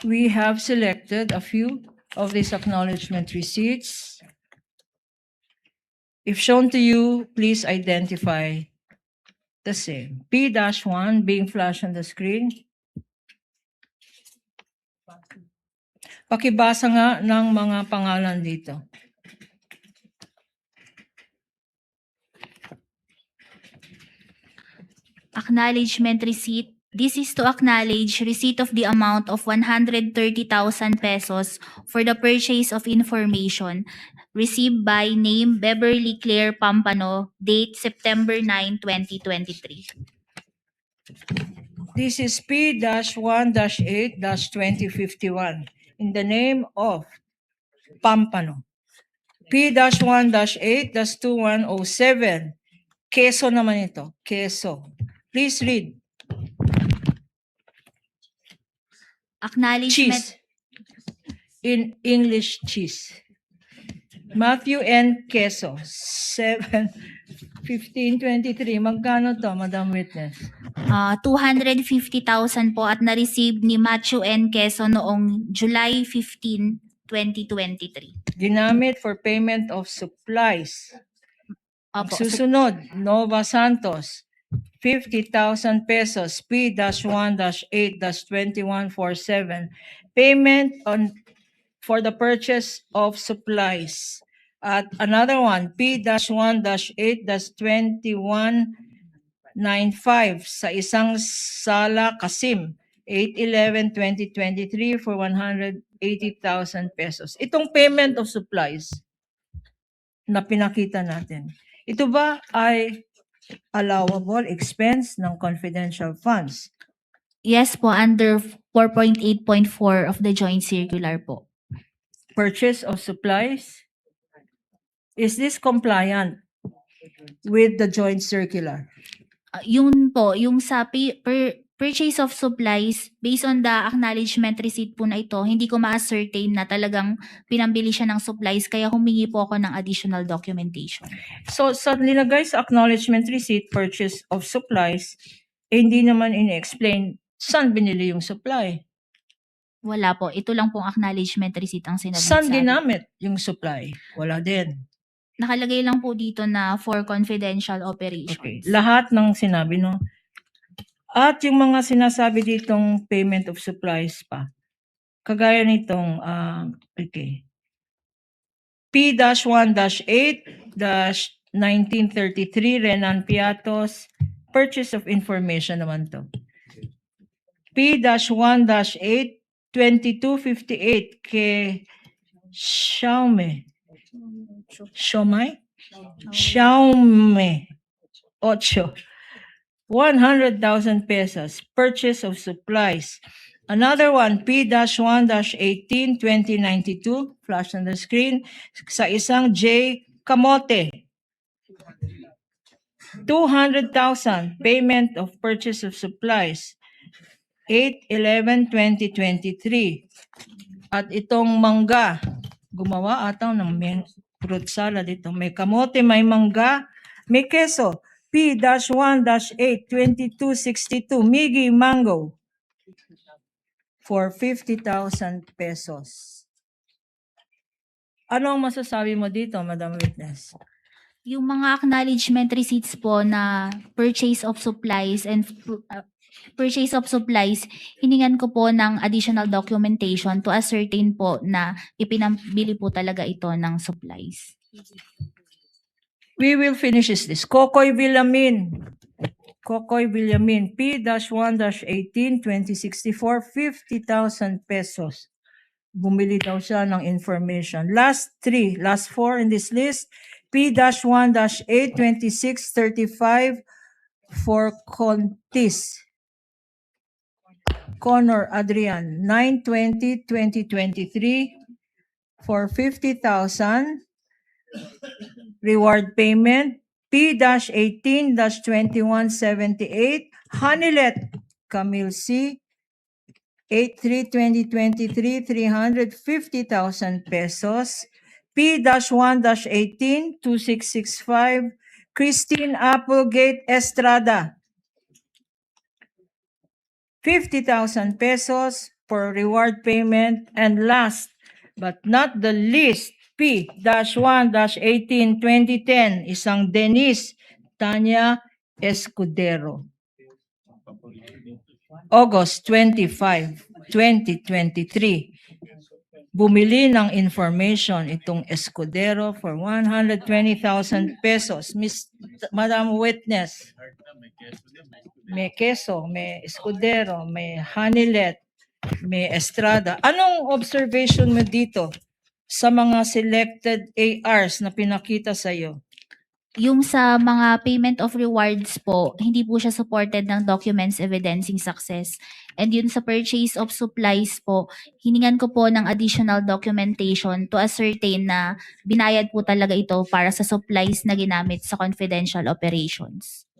We have selected a few of these acknowledgement receipts. If shown to you, please identify the same. P-1 being flashed on the screen. Pakibasa nga ng mga pangalan dito. Acknowledgement receipt. This is to acknowledge receipt of the amount of 130,000 pesos for the purchase of information received by name Beverly Claire Pampano, date September 9, 2023. This is P-1-8-2051 in the name of Pampano. P-1-8-2107. Quezon naman ito. Quezon. Please read. Acknowledgement. Cheese. In English, cheese. Matthew N. Queso. 7-15-23. Magkano to, Madam Witness? 250,000 po at na-receive ni Matthew N. Quezon noong July 15, 2023. Ginamit for payment of supplies. Opo. Susunod, Nova Santos. 50,000 pesos. P-1-8-2147. Payment for the purchase of supplies. At another one, P-1-8-2195 sa isang Sala Kasim, 8/11/2023 for 180,000 pesos. Itong payment of supplies na pinakita natin, ito ba ay allowable expense ng confidential funds? Yes po, under 4.8.4 of the joint circular po. Purchase of supplies? Is this compliant with the joint circular? Yun po, yung sa purchase of supplies, based on the acknowledgement receipt po na ito, hindi ko ma-ascertain na talagang pinambili siya ng supplies, kaya humingi po ako ng additional documentation. So, sa nilagay sa acknowledgement receipt, purchase of supplies, hindi naman in-explain saan binili yung supply. Wala po, ito lang pong acknowledgement receipt ang sinabit Saan sa akin. ginamit yung supply? Wala din. Nakalagay lang po dito na for confidential operations. Okay. Lahat ng sinabi, no? At yung mga sinasabi ditong payment of supplies pa. Kagaya nitong, okay. P-1-8-1933, Renan Piatos, purchase of information naman to. P-1-8-2258, kay Xiaomi. Xiaomi? Xiaomi. 8. 100,000 pesos. Purchase of supplies. Another one, P-1-18-2092, flash on the screen, sa isang J. Kamote. 200,000, payment of purchase of supplies. 8/11/2023. At itong mangga, gumawa ata ng fruit salad ito. May kamote, may mangga, may keso. P-1-8-2262, Miggy Mango. For 50,000 pesos. Ano ang masasabi mo dito, Madam Witness? Yung mga acknowledgement receipts po na purchase of supplies and purchase of supplies, hiningan ko po ng additional documentation to ascertain po na ipinambili po talaga ito ng supplies. We will finish this. Kokoy Villamin. Kokoy Villamin. P-1-18-2064, 50,000 pesos. Bumili daw siya ng information. Last 4 in this list. P-1-8-2635 for Contis. Connor Adrian, 9/20/2023 for 50,000. Reward payment, P-18-2178, Hanilet Camille C, 8/3/2023, 350,000 pesos. P-1-18-2665, Christine Applegate Estrada, 50,000 pesos. for reward payment. And last but not the least, P-1-18-2010, isang Denise Tanya Escudero. August 25, 2023. Bumili ng information itong Escudero for 120,000 pesos. Madam Witness, may Queso, may Escudero, may Hanilet, may Estrada. Anong observation mo dito sa mga selected ARs na pinakita sa iyo? Yung sa mga payment of rewards po, hindi po siya supported ng documents evidencing success. And yun sa purchase of supplies po, hiningan ko po ng additional documentation to ascertain na binayad po talaga ito para sa supplies na ginamit sa confidential operations.